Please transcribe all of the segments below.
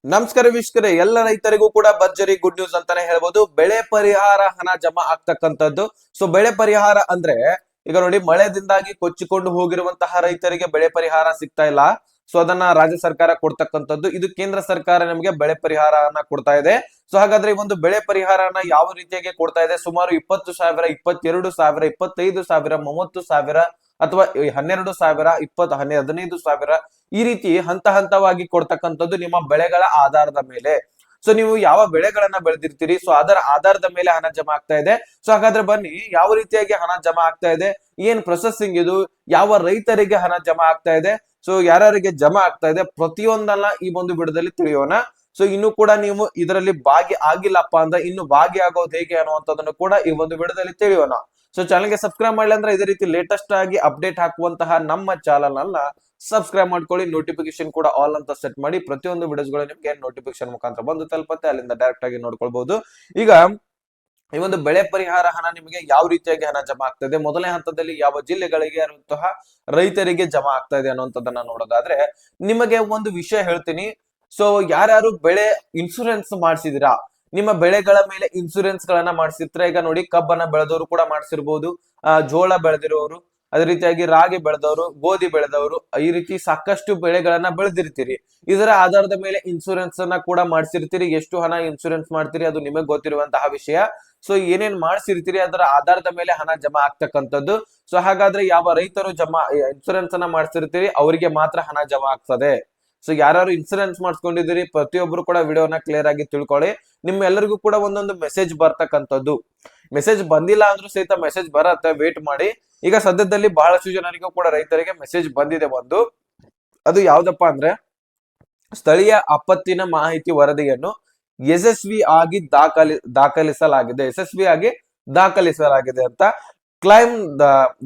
ನಮಸ್ಕಾರ ವೀಕ್ಷಕರೇ, ಎಲ್ಲ ರೈತರಿಗೂ ಕೂಡ ಭರ್ಜರಿ ಗುಡ್ ನ್ಯೂಸ್ ಅಂತಾನೆ ಹೇಳ್ಬೋದು. ಬೆಳೆ ಪರಿಹಾರ ಹಣ ಜಮಾ ಆಗ್ತಕ್ಕಂಥದ್ದು. ಸೊ ಬೆಳೆ ಪರಿಹಾರ ಅಂದ್ರೆ ಈಗ ನೋಡಿ, ಮಳೆದಿಂದಾಗಿ ಕೊಚ್ಚಿಕೊಂಡು ಹೋಗಿರುವಂತಹ ರೈತರಿಗೆ ಬೆಳೆ ಪರಿಹಾರ ಸಿಗ್ತಾ ಇಲ್ಲ. ಸೊ ಅದನ್ನ ರಾಜ್ಯ ಸರ್ಕಾರ ಕೊಡ್ತಕ್ಕಂಥದ್ದು. ಇದು ಕೇಂದ್ರ ಸರ್ಕಾರ ನಮಗೆ ಬೆಳೆ ಪರಿಹಾರನ ಕೊಡ್ತಾ ಇದೆ. ಸೊ ಹಾಗಾದ್ರೆ ಈ ಒಂದು ಬೆಳೆ ಪರಿಹಾರನ ಯಾವ ರೀತಿಯಾಗಿ ಕೊಡ್ತಾ ಇದೆ? ಸುಮಾರು 20,000, 22,000, 25,000, 30,000 ಅಥವಾ 12,000, 15,000 ಈ ರೀತಿ ಹಂತ ಹಂತವಾಗಿ ಕೊಡ್ತಕ್ಕಂಥದ್ದು ನಿಮ್ಮ ಬೆಳೆಗಳ ಆಧಾರದ ಮೇಲೆ. ಸೊ ನೀವು ಯಾವ ಬೆಳೆಗಳನ್ನ ಬೆಳೆದಿರ್ತೀರಿ, ಸೊ ಅದರ ಆಧಾರದ ಮೇಲೆ ಹಣ ಜಮಾ ಆಗ್ತಾ ಇದೆ. ಸೊ ಹಾಗಾದ್ರೆ ಬನ್ನಿ, ಯಾವ ರೀತಿಯಾಗಿ ಹಣ ಜಮಾ ಆಗ್ತಾ ಇದೆ, ಏನ್ ಪ್ರೊಸೆಸಿಂಗ್ ಇದು, ಯಾವ ರೈತರಿಗೆ ಹಣ ಜಮಾ ಆಗ್ತಾ ಇದೆ, ಸೊ ಯಾರ್ಯಾರಿಗೆ ಜಮಾ ಆಗ್ತಾ ಇದೆ, ಪ್ರತಿಯೊಂದನ್ನ ಈ ಒಂದು ವಿಡಿಯೋದಲ್ಲಿ ತಿಳಿಯೋಣ. ಸೊ ಇನ್ನು ಕೂಡ ನೀವು ಇದರಲ್ಲಿ ಭಾಗಿ ಆಗಿಲ್ಲಪ್ಪ ಅಂದ್ರೆ ಇನ್ನು ಭಾಗಿ ಆಗೋದು ಹೇಗೆ ಅನ್ನುವಂಥದ್ದನ್ನು ಕೂಡ ಈ ಒಂದು ವಿಡಿಯೋದಲ್ಲಿ ತಿಳಿಯೋಣ. ಸೊ ಚಾನಲ್ಗೆ ಸಬ್ಸ್ಕ್ರೈಬ್ ಮಾಡಲಿ ಅಂದ್ರೆ ಇದೇ ರೀತಿ ಲೇಟೆಸ್ಟ್ ಆಗಿ ಅಪ್ಡೇಟ್ ಹಾಕುವಂತಹ ನಮ್ಮ ಚಾನಲ್ ಅನ್ನ ಸಬ್ಸ್ಕ್ರೈಬ್ ಮಾಡ್ಕೊಳ್ಳಿ. ನೋಟಿಫಿಕೇಶನ್ ಕೂಡ ಆಲ್ ಅಂತ ಸೆಟ್ ಮಾಡಿ. ಪ್ರತಿಯೊಂದು ವಿಡಿಯೋಸ್ಗಳು ನಿಮ್ಗೆ ನೋಟಿಫಿಕೇಶನ್ ಮುಖಾಂತರ ಬಂದು ತಲುಪತ್ತೆ, ಅಲ್ಲಿಂದ ಡೈರೆಕ್ಟ್ ಆಗಿ ನೋಡ್ಕೊಳ್ಬಹುದು. ಈಗ ಈ ಒಂದು ಬೆಳೆ ಪರಿಹಾರ ಹಣ ನಿಮಗೆ ಯಾವ ರೀತಿಯಾಗಿ ಹಣ ಜಮಾ ಆಗ್ತಾ ಇದೆ, ಮೊದಲನೇ ಹಂತದಲ್ಲಿ ಯಾವ ಜಿಲ್ಲೆಗಳಿಗೆ ಇರುವಂತಹ ರೈತರಿಗೆ ಜಮಾ ಆಗ್ತಾ ಇದೆ ಅನ್ನುವಂಥದ್ದನ್ನ ನೋಡೋದಾದ್ರೆ, ನಿಮಗೆ ಒಂದು ವಿಷಯ ಹೇಳ್ತೀನಿ. ಸೊ ಯಾರ್ಯಾರು ಬೆಳೆ ಇನ್ಶೂರೆನ್ಸ್ ಮಾಡಿಸಿದಿರಾ, ನಿಮ್ಮ ಬೆಳೆಗಳ ಮೇಲೆ ಇನ್ಶೂರೆನ್ಸ್ ಗಳನ್ನ ಮಾಡಿಸಿರ್ತಾರೆ. ಈಗ ನೋಡಿ, ಕಬ್ಬನ್ನ ಬೆಳೆದವರು ಕೂಡ ಮಾಡಿಸಿರ್ಬೋದು, ಜೋಳ ಬೆಳೆದಿರೋರು, ಅದೇ ರೀತಿಯಾಗಿ ರಾಗಿ ಬೆಳೆದವರು, ಗೋಧಿ ಬೆಳೆದವರು, ಈ ರೀತಿ ಸಾಕಷ್ಟು ಬೆಳೆಗಳನ್ನ ಬೆಳೆದಿರ್ತೀರಿ. ಇದರ ಆಧಾರದ ಮೇಲೆ ಇನ್ಶೂರೆನ್ಸ್ ಅನ್ನ ಕೂಡ ಮಾಡಿಸಿರ್ತೀರಿ. ಎಷ್ಟು ಹಣ ಇನ್ಶೂರೆನ್ಸ್ ಮಾಡ್ತೀರಿ ಅದು ನಿಮಗೆ ಗೊತ್ತಿರುವಂತಹ ವಿಷಯ. ಸೊ ಏನೇನ್ ಮಾಡಿಸಿರ್ತೀರಿ ಅದರ ಆಧಾರದ ಮೇಲೆ ಹಣ ಜಮಾ ಆಗ್ತಕ್ಕಂಥದ್ದು. ಸೊ ಹಾಗಾದ್ರೆ ಯಾವ ರೈತರು ಇನ್ಶೂರೆನ್ಸ್ ಅನ್ನ ಮಾಡಿಸಿರ್ತೀರಿ ಅವರಿಗೆ ಮಾತ್ರ ಹಣ ಜಮಾ ಆಗ್ತದೆ. ಸೊ ಯಾರು ಇನ್ಸೂರೆನ್ಸ್ ಮಾಡಿಸ್ಕೊಂಡಿದ್ದೀರಿ ಪ್ರತಿಯೊಬ್ರು ಕೂಡ ವಿಡಿಯೋನ ಕ್ಲಿಯರ್ ಆಗಿ ತಿಳ್ಕೊಳ್ಳಿ. ನಿಮ್ ಎಲ್ಲರಿಗೂ ಕೂಡ ಒಂದೊಂದು ಮೆಸೇಜ್ ಬರ್ತಕ್ಕಂಥದ್ದು. ಮೆಸೇಜ್ ಬಂದಿಲ್ಲ ಅಂದ್ರೂ ಸಹಿತ ಮೆಸೇಜ್ ಬರತ್ತೆ, ವೇಟ್ ಮಾಡಿ. ಈಗ ಸದ್ಯದಲ್ಲಿ ಬಹಳಷ್ಟು ಜನರಿಗೂ ಕೂಡ ರೈತರಿಗೆ ಮೆಸೇಜ್ ಬಂದಿದೆ ಒಂದು. ಅದು ಯಾವ್ದಪ್ಪ ಅಂದ್ರೆ, ಸ್ಥಳೀಯ ಆಪತ್ತಿನ ಮಾಹಿತಿ ವರದಿಯನ್ನು ಯಶಸ್ವಿಯಾಗಿ ದಾಖಲಿಸಲಾಗಿದೆ ಅಂತ. ಕ್ಲೈಮ್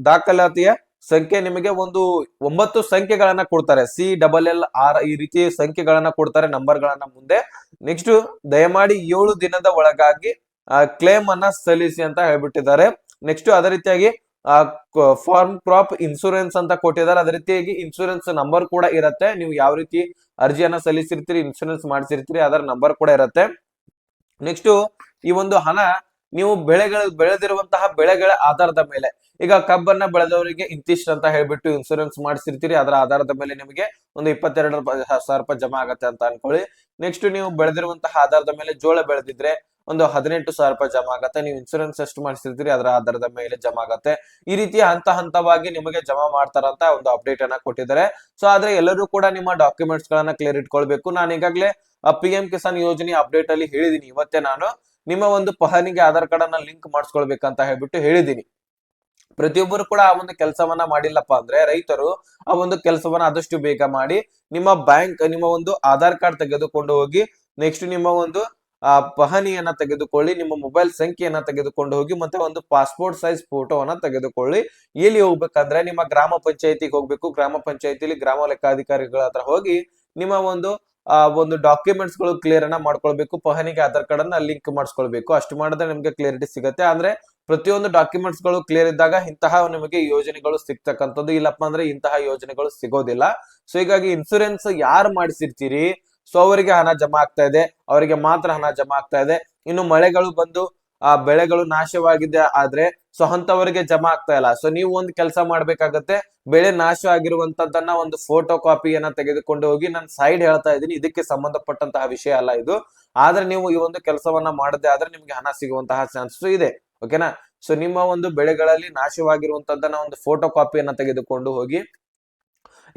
ದಾಖಲಾತಿಯ ಸಂಖ್ಯೆ ನಿಮಗೆ ಒಂದು 9 ಸಂಖ್ಯೆಗಳನ್ನ ಕೊಡ್ತಾರೆ. CLLR ಈ ರೀತಿ ಸಂಖ್ಯೆಗಳನ್ನ ಕೊಡ್ತಾರೆ, ನಂಬರ್ ಗಳನ್ನ ಮುಂದೆ. ನೆಕ್ಸ್ಟ್, ದಯಮಾಡಿ 7 ದಿನದ ಒಳಗಾಗಿ ಕ್ಲೇಮ್ ಅನ್ನ ಸಲ್ಲಿಸಿ ಅಂತ ಹೇಳ್ಬಿಟ್ಟಿದ್ದಾರೆ. ನೆಕ್ಸ್ಟ್ ಅದೇ ರೀತಿಯಾಗಿ ಫಾರ್ಮ್ ಕ್ರಾಪ್ ಇನ್ಶೂರೆನ್ಸ್ ಅಂತ ಕೊಟ್ಟಿದ್ದಾರೆ. ಅದೇ ರೀತಿಯಾಗಿ ಇನ್ಶೂರೆನ್ಸ್ ನಂಬರ್ ಕೂಡ ಇರುತ್ತೆ. ನೀವು ಯಾವ ರೀತಿ ಅರ್ಜಿಯನ್ನ ಸಲ್ಲಿಸಿರ್ತೀರಿ, ಇನ್ಶೂರೆನ್ಸ್ ಮಾಡಿಸಿರ್ತೀರಿ, ಅದರ ನಂಬರ್ ಕೂಡ ಇರುತ್ತೆ. ನೆಕ್ಸ್ಟ್, ಈ ಒಂದು ಹಣ ನೀವು ಬೆಳೆದಿರುವಂತಹ ಬೆಳೆಗಳ ಆಧಾರದ ಮೇಲೆ, ಈಗ ಕಬ್ಬನ್ನ ಬೆಳೆದವರಿಗೆ ಇಂತಿಷ್ಟು ಅಂತ ಹೇಳ್ಬಿಟ್ಟು ಇನ್ಶೂರೆನ್ಸ್ ಮಾಡಿಸಿರ್ತೀರಿ. ಅದರ ಆಧಾರದ ಮೇಲೆ ನಿಮಗೆ ಒಂದು 22,000 ರೂಪಾಯಿ ಜಮಾ ಆಗತ್ತೆ ಅಂತ ಅನ್ಕೊಳ್ಳಿ. ನೆಕ್ಸ್ಟ್, ನೀವು ಬೆಳೆದಿರುವಂತಹ ಆಧಾರದ ಮೇಲೆ ಜೋಳ ಬೆಳೆದಿದ್ರೆ ಒಂದು 18,000 ರೂಪಾಯಿ ಜಮಾ ಆಗತ್ತೆ. ನೀವು ಇನ್ಶೂರೆನ್ಸ್ ಎಷ್ಟು ಮಾಡಿಸಿರ್ತೀರಿ ಅದರ ಆಧಾರದ ಮೇಲೆ ಜಮಾ ಆಗತ್ತೆ. ಈ ರೀತಿ ಹಂತ ಹಂತವಾಗಿ ನಿಮಗೆ ಜಮಾ ಮಾಡ್ತಾರಂತ ಒಂದು ಅಪ್ಡೇಟ್ ಅನ್ನ ಕೊಟ್ಟಿದ್ದಾರೆ. ಸೊ ಆದ್ರೆ ಎಲ್ಲರೂ ಕೂಡ ನಿಮ್ಮ ಡಾಕ್ಯುಮೆಂಟ್ಸ್ ಗಳನ್ನ ಕ್ಲಿಯರ್ ಇಟ್ಕೊಳ್ಬೇಕು. ನಾನು ಈಗಾಗಲೇ PM ಕಿಸಾನ್ ಯೋಜನೆ ಅಪ್ಡೇಟ್ ಅಲ್ಲಿ ಹೇಳಿದೀನಿ. ಇವತ್ತೇ ನಾನು ನಿಮ್ಮ ಒಂದು ಪಹಣಿಗೆ ಆಧಾರ್ ಕಾರ್ಡ್ ಅನ್ನ ಲಿಂಕ್ ಮಾಡಿಸ್ಕೊಳ್ಬೇಕಂತ ಹೇಳ್ಬಿಟ್ಟು ಹೇಳಿದೀನಿ. ಪ್ರತಿಯೊಬ್ಬರು ಕೂಡ ಆ ಒಂದು ಕೆಲಸವನ್ನ ಮಾಡಿಲ್ಲಪ್ಪ ಅಂದ್ರೆ ರೈತರು ಆ ಒಂದು ಕೆಲಸವನ್ನ ಆದಷ್ಟು ಬೇಗ ಮಾಡಿ, ನಿಮ್ಮ ಒಂದು ಆಧಾರ್ ಕಾರ್ಡ್ ತೆಗೆದುಕೊಂಡು ಹೋಗಿ, ನೆಕ್ಸ್ಟ್ ನಿಮ್ಮ ಒಂದು ಪಹಣಿಯನ್ನ ತೆಗೆದುಕೊಳ್ಳಿ, ನಿಮ್ಮ ಮೊಬೈಲ್ ಸಂಖ್ಯೆಯನ್ನ ತೆಗೆದುಕೊಂಡು ಹೋಗಿ, ಮತ್ತೆ ಒಂದು ಪಾಸ್ಪೋರ್ಟ್ ಸೈಜ್ ಫೋಟೋವನ್ನ ತೆಗೆದುಕೊಳ್ಳಿ. ಎಲ್ಲಿ ಹೋಗ್ಬೇಕಂದ್ರೆ ನಿಮ್ಮ ಗ್ರಾಮ ಪಂಚಾಯತಿಗೆ ಹೋಗ್ಬೇಕು. ಗ್ರಾಮ ಪಂಚಾಯತಿಲಿ ಗ್ರಾಮ ಲೆಕ್ಕಾಧಿಕಾರಿಗಳ ಹತ್ರ ಹೋಗಿ ನಿಮ್ಮ ಒಂದು ಡಾಕ್ಯುಮೆಂಟ್ಸ್ ಗಳು ಕ್ಲಿಯರ್ ಅನ್ನ ಮಾಡ್ಕೊಳ್ಬೇಕು. ಪಹಣಿಗೆ ಆಧಾರ್ ಕಾರ್ಡ್ ಅನ್ನ ಲಿಂಕ್ ಮಾಡಿಸ್ಕೊಳ್ಬೇಕು. ಅಷ್ಟು ಮಾಡಿದ್ರೆ ನಿಮ್ಗೆ ಕ್ಲಿಯರಿಟಿ ಸಿಗುತ್ತೆ. ಅಂದ್ರೆ ಪ್ರತಿಯೊಂದು ಡಾಕ್ಯುಮೆಂಟ್ಸ್ ಗಳು ಕ್ಲಿಯರ್ ಇದ್ದಾಗ ಇಂತಹ ನಿಮಗೆ ಯೋಜನೆಗಳು ಸಿಗ್ತಕ್ಕಂಥದ್ದು. ಇಲ್ಲಪ್ಪ ಅಂದ್ರೆ ಇಂತಹ ಯೋಜನೆಗಳು ಸಿಗೋದಿಲ್ಲ. ಸೊ ಹೀಗಾಗಿ ಇನ್ಸೂರೆನ್ಸ್ ಯಾರು ಮಾಡಿಸಿರ್ತೀರಿ, ಸೊ ಅವರಿಗೆ ಹಣ ಜಮಾ ಆಗ್ತಾ ಇದೆ, ಅವರಿಗೆ ಮಾತ್ರ ಹಣ ಜಮಾ ಆಗ್ತಾ ಇದೆ. ಇನ್ನು ಮಳೆಗಳು ಬಂದು ಬೆಳೆಗಳು ನಾಶವಾಗಿದೆ ಆದ್ರೆ ಸೊ ಅಂತವರಿಗೆ ಜಮಾ ಆಗ್ತಾ ಇಲ್ಲ. ಸೊ ನೀವು ಒಂದು ಕೆಲಸ ಮಾಡ್ಬೇಕಾಗತ್ತೆ, ಬೆಳೆ ನಾಶ ಆಗಿರುವಂತದ್ದನ್ನ ಒಂದು ಫೋಟೋ ಕಾಪಿಯನ್ನ ತೆಗೆದುಕೊಂಡು ಹೋಗಿ, ನಾನು ಸೈಡ್ ಹೇಳ್ತಾ ಇದ್ದೀನಿ, ಇದಕ್ಕೆ ಸಂಬಂಧಪಟ್ಟಂತಹ ವಿಷಯ ಅಲ್ಲ ಇದು. ಆದ್ರೆ ನೀವು ಈ ಒಂದು ಕೆಲಸವನ್ನ ಮಾಡದೆ ಆದ್ರೆ ನಿಮ್ಗೆ ಹಣ ಸಿಗುವಂತಹ ಚಾನ್ಸಸ್ ಇದೆ. ಓಕೆನಾ? ಸೊ ನಿಮ್ಮ ಒಂದು ಬೆಳೆಗಳಲ್ಲಿ ನಾಶವಾಗಿರುವಂತದ್ದನ್ನ ಒಂದು ಫೋಟೋ ಕಾಪಿಯನ್ನ ತೆಗೆದುಕೊಂಡು ಹೋಗಿ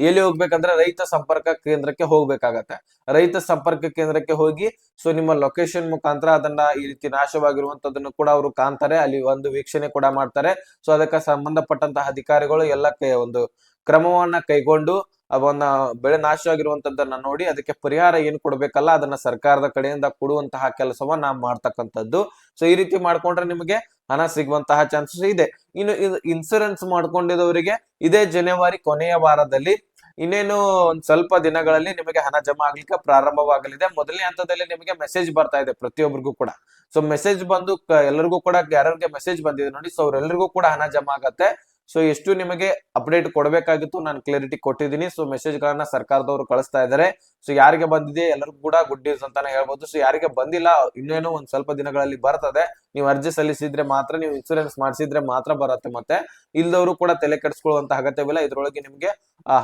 ಎಲ್ಲಿ ಹೋಗ್ಬೇಕಂದ್ರೆ ರೈತ ಸಂಪರ್ಕ ಕೇಂದ್ರಕ್ಕೆ ಹೋಗ್ಬೇಕಾಗತ್ತೆ. ರೈತ ಸಂಪರ್ಕ ಕೇಂದ್ರಕ್ಕೆ ಹೋಗಿ ಸೊ ನಿಮ್ಮ ಲೊಕೇಶನ್ ಮುಖಾಂತರ ಅದನ್ನ ಈ ರೀತಿ ನಾಶವಾಗಿರುವಂತದನ್ನು ಕೂಡ ಅವರು ಕಾಣ್ತಾರೆ, ಅಲ್ಲಿ ಒಂದು ವೀಕ್ಷಣೆ ಕೂಡ ಮಾಡ್ತಾರೆ. ಸೊ ಅದಕ್ಕೆ ಸಂಬಂಧಪಟ್ಟಂತಹ ಅಧಿಕಾರಿಗಳು ಎಲ್ಲ ಒಂದು ಕ್ರಮವನ್ನ ಕೈಗೊಂಡು ಅವನ್ನ ಬೆಳೆ ನಾಶ ಆಗಿರುವಂತದ್ದನ್ನ ನೋಡಿ ಅದಕ್ಕೆ ಪರಿಹಾರ ಏನು ಕೊಡ್ಬೇಕಲ್ಲ ಅದನ್ನ ಸರ್ಕಾರದ ಕಡೆಯಿಂದ ಕೊಡುವಂತಹ ಕೆಲಸವನ್ನ ಮಾಡ್ತಕ್ಕಂಥದ್ದು. ಸೊ ಈ ರೀತಿ ಮಾಡ್ಕೊಂಡ್ರೆ ನಿಮಗೆ ಹಣ ಸಿಗುವಂತಹ ಚಾನ್ಸಸ್ ಇದೆ. ಇನ್ನು ಇನ್ಸೂರೆನ್ಸ್ ಮಾಡ್ಕೊಂಡಿದ್ದವರಿಗೆ ಇದೇ ಜನವರಿ ಕೊನೆಯ ವಾರದಲ್ಲಿ ಇನ್ನೇನು ಒಂದ್ ಸ್ವಲ್ಪ ದಿನಗಳಲ್ಲಿ ನಿಮಗೆ ಹಣ ಜಮಾ ಆಗ್ಲಿಕ್ಕೆ ಪ್ರಾರಂಭವಾಗಲಿದೆ. ಮೊದಲನೇ ಹಂತದಲ್ಲಿ ನಿಮಗೆ ಮೆಸೇಜ್ ಬರ್ತಾ ಇದೆ ಪ್ರತಿಯೊಬ್ಬರಿಗೂ ಕೂಡ. ಸೊ ಮೆಸೇಜ್ ಬಂದು ಎಲ್ಲರಿಗೂ ಕೂಡ ಯಾರಿಗೆ ಮೆಸೇಜ್ ಬಂದಿದೆ ನೋಡಿ, ಸೊ ಅವ್ರೆಲ್ಲರಿಗೂ ಕೂಡ ಹಣ ಜಮಾ ಆಗತ್ತೆ. ಸೊ ಎಷ್ಟು ನಿಮಗೆ ಅಪ್ಡೇಟ್ ಕೊಡಬೇಕಾಗಿತ್ತು ನಾನು ಕ್ಲಾರಿಟಿ ಕೊಟ್ಟಿದ್ದೀನಿ. ಸೊ ಮೆಸೇಜ್ ಗಳನ್ನ ಸರ್ಕಾರದವರು ಕಳಿಸ್ತಾ ಇದ್ದಾರೆ. ಸೊ ಯಾರಿಗೆ ಬಂದಿದೆ ಎಲ್ಲರಿಗೂ ಕೂಡ ಗುಡ್ ನ್ಯೂಸ್ ಅಂತಾನೆ ಹೇಳ್ಬೋದು. ಸೊ ಯಾರಿಗೆ ಬಂದಿಲ್ಲ ಇನ್ನೇನೋ ಒಂದ್ ಸ್ವಲ್ಪ ದಿನಗಳಲ್ಲಿ ಬರ್ತದೆ. ನೀವು ಅರ್ಜಿ ಸಲ್ಲಿಸಿದ್ರೆ ಮಾತ್ರ, ನೀವು ಇನ್ಸೂರೆನ್ಸ್ ಮಾಡಿಸಿದ್ರೆ ಮಾತ್ರ ಬರುತ್ತೆ. ಮತ್ತೆ ಇಲ್ದವರು ಕೂಡ ತಲೆ ಕೆಡಿಸ್ಕೊಳ್ಳುವಂತ ಅಗತ್ಯವಿಲ್ಲ. ಇದ್ರೊಳಗೆ ನಿಮ್ಗೆ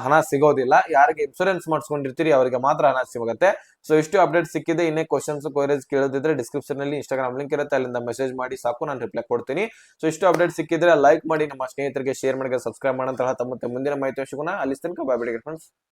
ಹಣ ಸಿಗೋದಿಲ್ಲ. ಯಾರಿಗೆ ಇನ್ಸೂರೆನ್ಸ್ ಮಾಡಿಸ್ಕೊಂಡಿರ್ತೀರಿ ಅವರಿಗೆ ಮಾತ್ರ ಹಣ ಸಿಗುತ್ತೆ. ಸೊ ಇಷ್ಟು ಅಪ್ಡೇಟ್ ಸಿಕ್ಕಿದೆ. ಇನ್ನೇ ಕ್ವಶನ್ಸ್ ಕ್ವೈರೀಸ್ ಕೇಳೋದಿದ್ರೆ ಡಿಸ್ಕ್ರಿಪ್ಷನ್ ಅಲ್ಲಿ ಇನ್ಸ್ಟಾಗ್ರಾಮ್ ಲಿಂಕ್ ಇರುತ್ತೆ, ಅಲ್ಲಿಂದ ಮೆಸೇಜ್ ಮಾಡಿ ಸಾಕು, ನಾನು ರಿಪ್ಲೈ ಕೊಡ್ತೀನಿ. ಸೊ ಇಷ್ಟು ಅಪ್ಡೇಟ್ ಸಿಕ್ಕಿದ್ರೆ ಲೈಕ್ ಮಾಡಿ, ನಮ್ಮ ಸ್ನೇಹಿತರಿಗೆ ಶೇರ್ ಮಾಡಿ, ಸಬ್ಸ್ಕ್ರೈಬ್ ಮಾಡಂತ ಹೇಳ್ತಾ ಮತ್ತೆ ಮುಂದಿನ ಮಾಹಿತಿ ಸಿಗೋಣ. ಅಲ್ಲಿ ತನಕ ಬಾಯ್ ಬಿಡಿ ಫ್ರೆಂಡ್ಸ್.